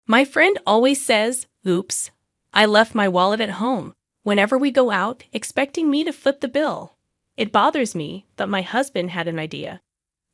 My friend always says, oops, I left my wallet at home, whenever we go out, expecting me to foot the bill. It bothers me that my husband had an idea.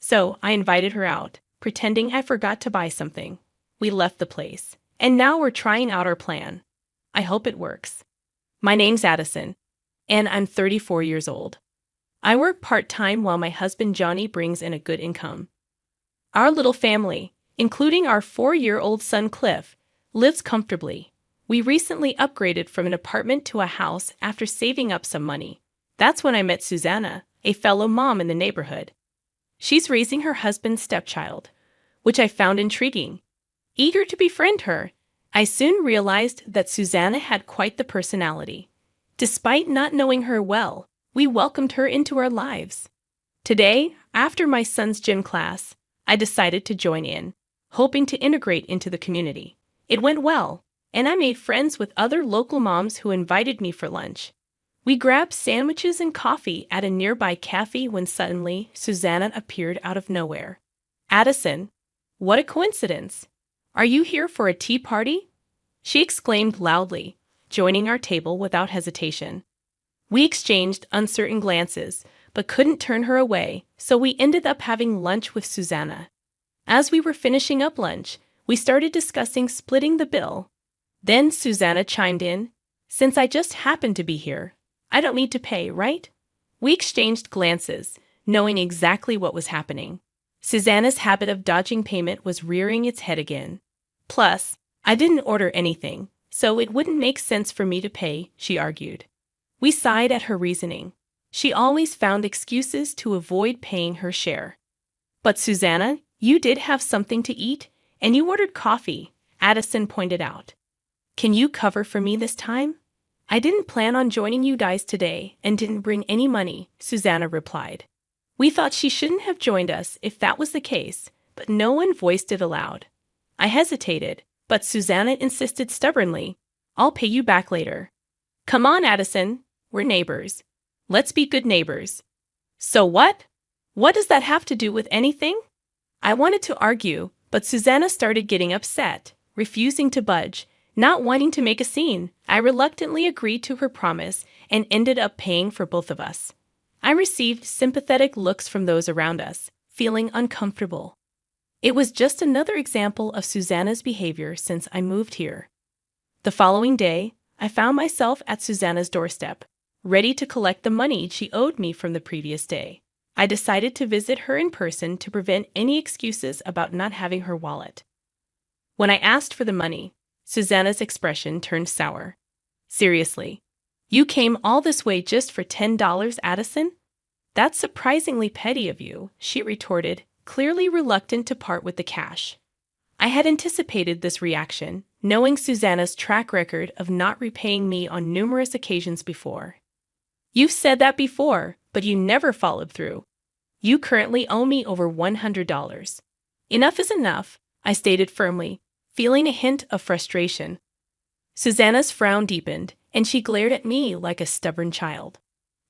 So I invited her out, pretending I forgot to buy something. We left the place, and now we're trying out our plan. I hope it works. My name's Addison, and I'm 34 years old. I work part-time while my husband Johnny brings in a good income. Our little family, including our 4-year-old son Cliff, lives comfortably. We recently upgraded from an apartment to a house after saving up some money. That's when I met Susanna, a fellow mom in the neighborhood. She's raising her husband's stepchild, which I found intriguing. Eager to befriend her, I soon realized that Susanna had quite the personality. Despite not knowing her well, we welcomed her into our lives. Today, after my son's gym class, I decided to join in, hoping to integrate into the community. It went well, and I made friends with other local moms who invited me for lunch. We grabbed sandwiches and coffee at a nearby cafe when suddenly Susanna appeared out of nowhere. Addison, what a coincidence! Are you here for a tea party? She exclaimed loudly, joining our table without hesitation. We exchanged uncertain glances, but couldn't turn her away, so we ended up having lunch with Susanna. As we were finishing up lunch, we started discussing splitting the bill. Then Susanna chimed in, since I just happened to be here, I don't need to pay, right? We exchanged glances, knowing exactly what was happening. Susanna's habit of dodging payment was rearing its head again. Plus, I didn't order anything, so it wouldn't make sense for me to pay, she argued. We sighed at her reasoning. She always found excuses to avoid paying her share. But Susanna, you did have something to eat, and you ordered coffee, Addison pointed out. Can you cover for me this time? I didn't plan on joining you guys today and didn't bring any money, Susanna replied. We thought she shouldn't have joined us if that was the case, but no one voiced it aloud. I hesitated, but Susanna insisted stubbornly, I'll pay you back later. Come on, Addison, we're neighbors. Let's be good neighbors. So what? What does that have to do with anything? I wanted to argue, but Susanna started getting upset, refusing to budge, not wanting to make a scene. I reluctantly agreed to her promise and ended up paying for both of us. I received sympathetic looks from those around us, feeling uncomfortable. It was just another example of Susanna's behavior since I moved here. The following day, I found myself at Susanna's doorstep, ready to collect the money she owed me from the previous day. I decided to visit her in person to prevent any excuses about not having her wallet. When I asked for the money, Susanna's expression turned sour. Seriously, you came all this way just for $10, Addison? That's surprisingly petty of you, she retorted, clearly reluctant to part with the cash. I had anticipated this reaction, knowing Susanna's track record of not repaying me on numerous occasions before. You've said that before, but you never followed through. You currently owe me over $100. Enough is enough, I stated firmly, feeling a hint of frustration. Susanna's frown deepened, and she glared at me like a stubborn child.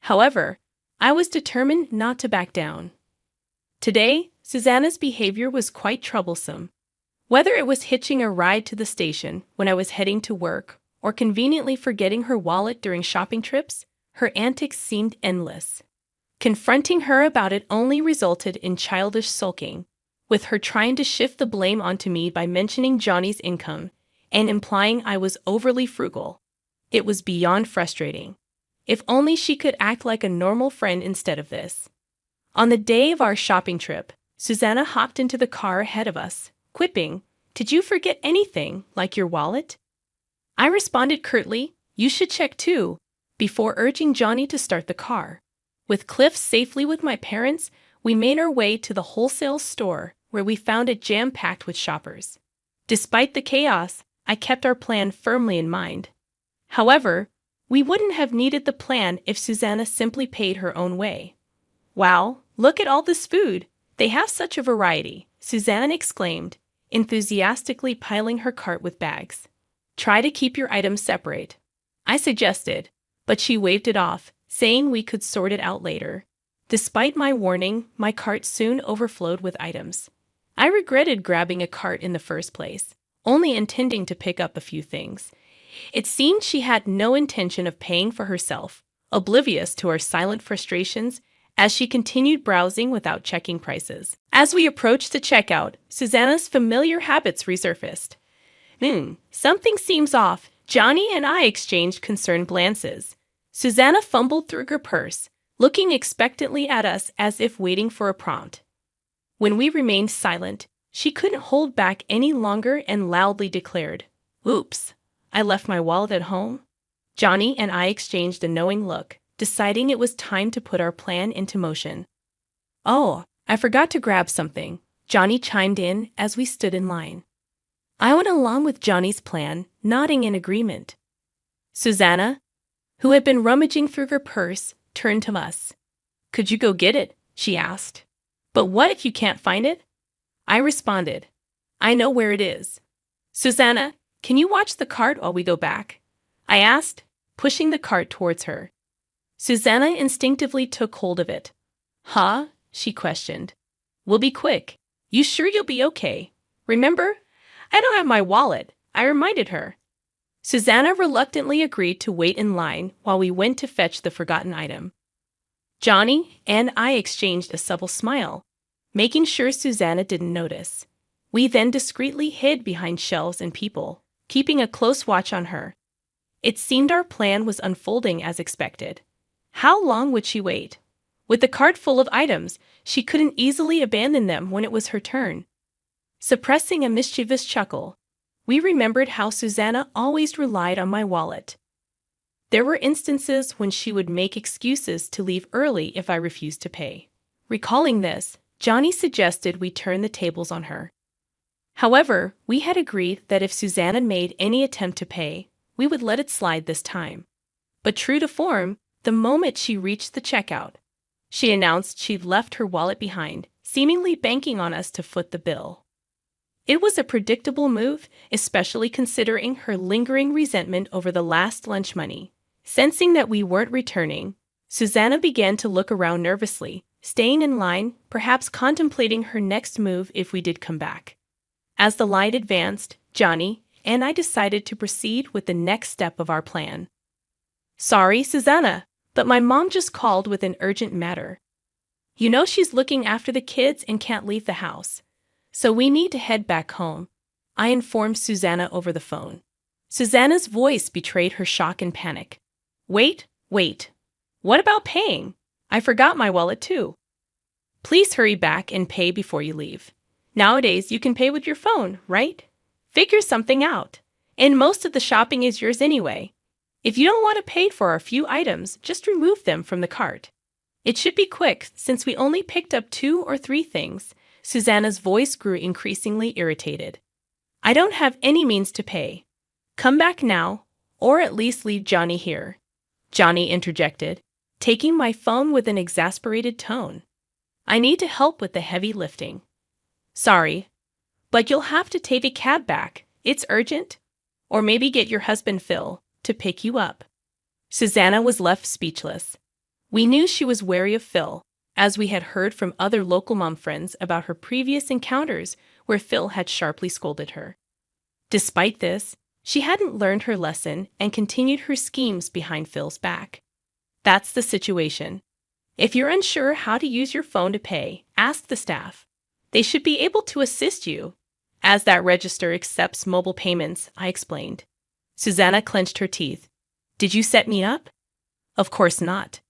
However, I was determined not to back down. Today, Susanna's behavior was quite troublesome. Whether it was hitching a ride to the station when I was heading to work or conveniently forgetting her wallet during shopping trips, her antics seemed endless. Confronting her about it only resulted in childish sulking, with her trying to shift the blame onto me by mentioning Johnny's income and implying I was overly frugal. It was beyond frustrating. If only she could act like a normal friend instead of this. On the day of our shopping trip, Susanna hopped into the car ahead of us, quipping, "Did you forget anything, like your wallet?" I responded curtly, "You should check too," before urging Johnny to start the car. With Cliff safely with my parents, we made our way to the wholesale store, where we found it jam-packed with shoppers. Despite the chaos, I kept our plan firmly in mind. However, we wouldn't have needed the plan if Susanna simply paid her own way. "Wow, look at all this food! They have such a variety," Susanna exclaimed, enthusiastically piling her cart with bags. "Try to keep your items separate," I suggested, but she waved it off, saying we could sort it out later. Despite my warning, my cart soon overflowed with items. I regretted grabbing a cart in the first place. only intending to pick up a few things. It seemed she had no intention of paying for herself, oblivious to our silent frustrations as she continued browsing without checking prices. As we approached the checkout, Susanna's familiar habits resurfaced. Something seems off. Johnny and I exchanged concerned glances. Susanna fumbled through her purse, looking expectantly at us as if waiting for a prompt. When we remained silent, she couldn't hold back any longer and loudly declared, "Oops, I left my wallet at home." Johnny and I exchanged a knowing look, deciding it was time to put our plan into motion. "Oh, I forgot to grab something," Johnny chimed in as we stood in line. I went along with Johnny's plan, nodding in agreement. Susanna, who had been rummaging through her purse, turned to us. "Could you go get it?" she asked. "But what if you can't find it?" I responded, "I know where it is." "Susanna, can you watch the cart while we go back?" I asked, pushing the cart towards her. Susanna instinctively took hold of it. "Huh?" she questioned. "We'll be quick. You sure you'll be okay? Remember, I don't have my wallet," I reminded her. Susanna reluctantly agreed to wait in line while we went to fetch the forgotten item. Johnny and I exchanged a subtle smile, making sure Susanna didn't notice. We then discreetly hid behind shelves and people, keeping a close watch on her. It seemed our plan was unfolding as expected. How long would she wait? With the cart full of items, she couldn't easily abandon them when it was her turn. Suppressing a mischievous chuckle, we remembered how Susanna always relied on my wallet. There were instances when she would make excuses to leave early if I refused to pay. Recalling this, Johnny suggested we turn the tables on her. However, we had agreed that if Susanna made any attempt to pay, we would let it slide this time. But true to form, the moment she reached the checkout, she announced she'd left her wallet behind, seemingly banking on us to foot the bill. It was a predictable move, especially considering her lingering resentment over the last lunch money. Sensing that we weren't returning, Susanna began to look around nervously, staying in line, perhaps contemplating her next move if we did come back. As the line advanced, Johnny and I decided to proceed with the next step of our plan. "Sorry, Susanna, but my mom just called with an urgent matter. You know she's looking after the kids and can't leave the house, so we need to head back home," I informed Susanna over the phone. Susanna's voice betrayed her shock and panic. Wait. What about paying? I forgot my wallet too." "Please hurry back and pay before you leave. Nowadays, you can pay with your phone, right? Figure something out. And most of the shopping is yours anyway. If you don't want to pay for a few items, just remove them from the cart. It should be quick since we only picked up 2 or 3 things." Susanna's voice grew increasingly irritated. "I don't have any means to pay. Come back now, or at least leave Johnny here," Johnny interjected, taking my phone with an exasperated tone. "I need to help with the heavy lifting." "Sorry, but you'll have to take a cab back. It's urgent. Or maybe get your husband Phil to pick you up." Susanna was left speechless. We knew she was wary of Phil, as we had heard from other local mom friends about her previous encounters where Phil had sharply scolded her. Despite this, she hadn't learned her lesson and continued her schemes behind Phil's back. That's the situation. If you're unsure how to use your phone to pay, ask the staff. They should be able to assist you. "As that register accepts mobile payments," I explained. Susanna clenched her teeth. "Did you set me up?" "Of course not.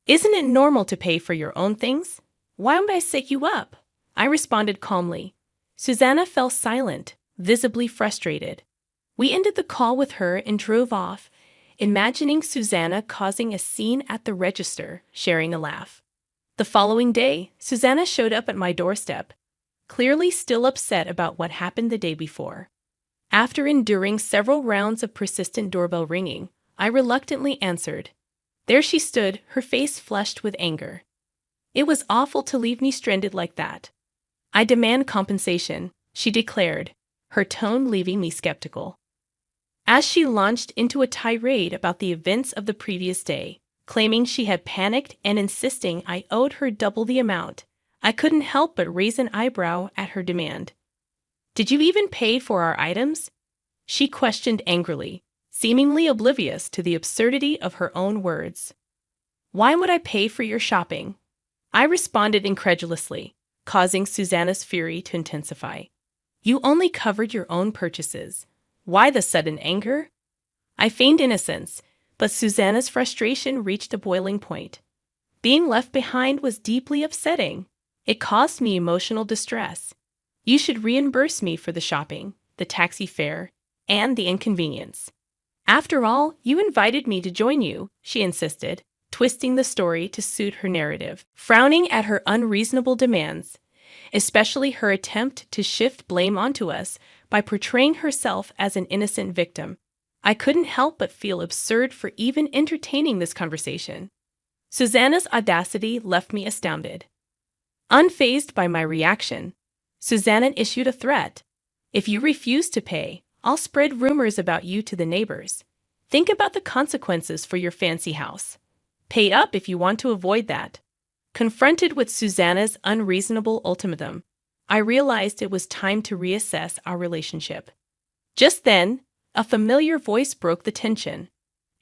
Isn't it normal to pay for your own things? Why would I set you up?" I responded calmly. Susanna fell silent, visibly frustrated. We ended the call with her and drove off, imagining Susanna causing a scene at the register, sharing a laugh. The following day, Susanna showed up at my doorstep, clearly still upset about what happened the day before. After enduring several rounds of persistent doorbell ringing, I reluctantly answered. There she stood, her face flushed with anger. "It was awful to leave me stranded like that. I demand compensation," she declared, her tone leaving me skeptical. As she launched into a tirade about the events of the previous day, claiming she had panicked and insisting I owed her double the amount, I couldn't help but raise an eyebrow at her demand. "Did you even pay for our items?" she questioned angrily, seemingly oblivious to the absurdity of her own words. Why would I pay for your shopping? I responded incredulously, causing Susanna's fury to intensify. You only covered your own purchases. Why the sudden anger? I feigned innocence, but Susanna's frustration reached a boiling point. Being left behind was deeply upsetting. It caused me emotional distress. You should reimburse me for the shopping, the taxi fare, and the inconvenience. After all, you invited me to join you, she insisted, twisting the story to suit her narrative, frowning at her unreasonable demands, especially her attempt to shift blame onto us by portraying herself as an innocent victim. I couldn't help but feel absurd for even entertaining this conversation. Susanna's audacity left me astounded. Unfazed by my reaction, Susanna issued a threat. If you refuse to pay, I'll spread rumors about you to the neighbors. Think about the consequences for your fancy house. Pay up if you want to avoid that. Confronted with Susanna's unreasonable ultimatum, I realized it was time to reassess our relationship. Just then, a familiar voice broke the tension.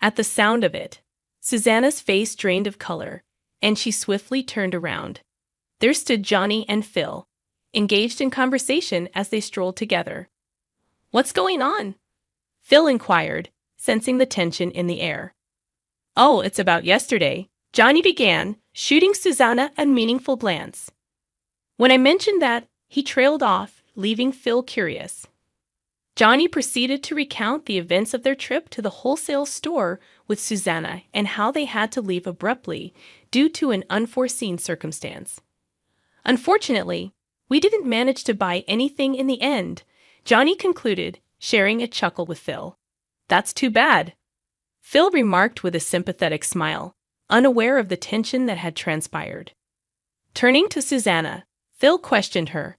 At the sound of it, Susanna's face drained of color, and she swiftly turned around. There stood Johnny and Phil, engaged in conversation as they strolled together. What's going on? Phil inquired, sensing the tension in the air. Oh, it's about yesterday, Johnny began, shooting Susanna a meaningful glance. When I mentioned that, he trailed off, leaving Phil curious. Johnny proceeded to recount the events of their trip to the wholesale store with Susanna and how they had to leave abruptly due to an unforeseen circumstance. Unfortunately, we didn't manage to buy anything in the end, Johnny concluded, sharing a chuckle with Phil. That's too bad. Phil remarked with a sympathetic smile, unaware of the tension that had transpired. Turning to Susanna, Phil questioned her.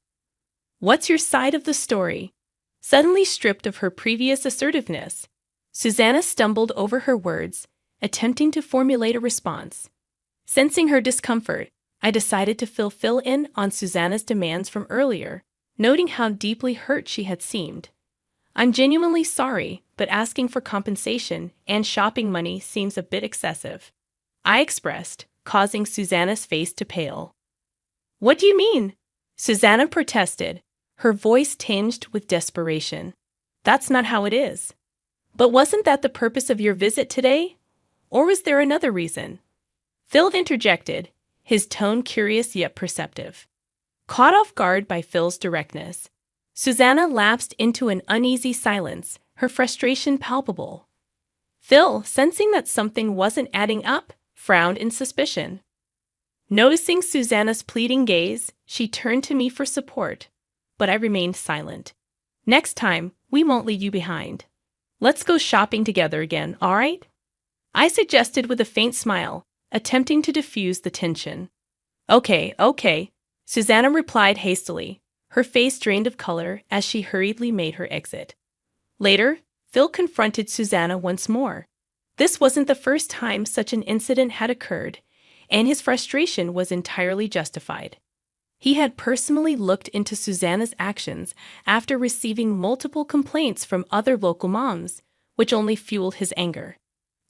What's your side of the story? Suddenly stripped of her previous assertiveness, Susanna stumbled over her words, attempting to formulate a response. Sensing her discomfort, I decided to fill Phil in on Susanna's demands from earlier, noting how deeply hurt she had seemed. I'm genuinely sorry, but asking for compensation and shopping money seems a bit excessive, I expressed, causing Susanna's face to pale. What do you mean? Susanna protested, her voice tinged with desperation. That's not how it is. But wasn't that the purpose of your visit today? Or was there another reason? Phil interjected, his tone curious yet perceptive. Caught off guard by Phil's directness, Susanna lapsed into an uneasy silence, her frustration palpable. Phil, sensing that something wasn't adding up, frowned in suspicion. Noticing Susanna's pleading gaze, she turned to me for support, but I remained silent. Next time, we won't leave you behind. Let's go shopping together again, all right? I suggested with a faint smile, attempting to diffuse the tension. Okay, Susanna replied hastily, her face drained of color as she hurriedly made her exit. Later, Phil confronted Susanna once more. This wasn't the first time such an incident had occurred, and his frustration was entirely justified. He had personally looked into Susanna's actions after receiving multiple complaints from other local moms, which only fueled his anger.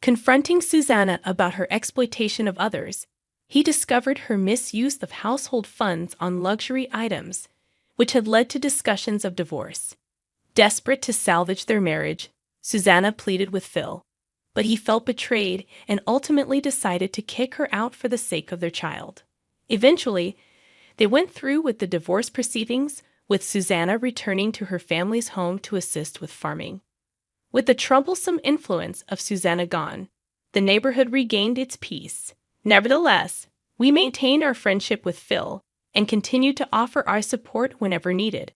Confronting Susanna about her exploitation of others, he discovered her misuse of household funds on luxury items, which had led to discussions of divorce. Desperate to salvage their marriage, Susanna pleaded with Phil, but he felt betrayed and ultimately decided to kick her out for the sake of their child. Eventually, they went through with the divorce proceedings, with Susanna returning to her family's home to assist with farming. With the troublesome influence of Susanna gone, the neighborhood regained its peace. Nevertheless, we maintained our friendship with Phil and continued to offer our support whenever needed.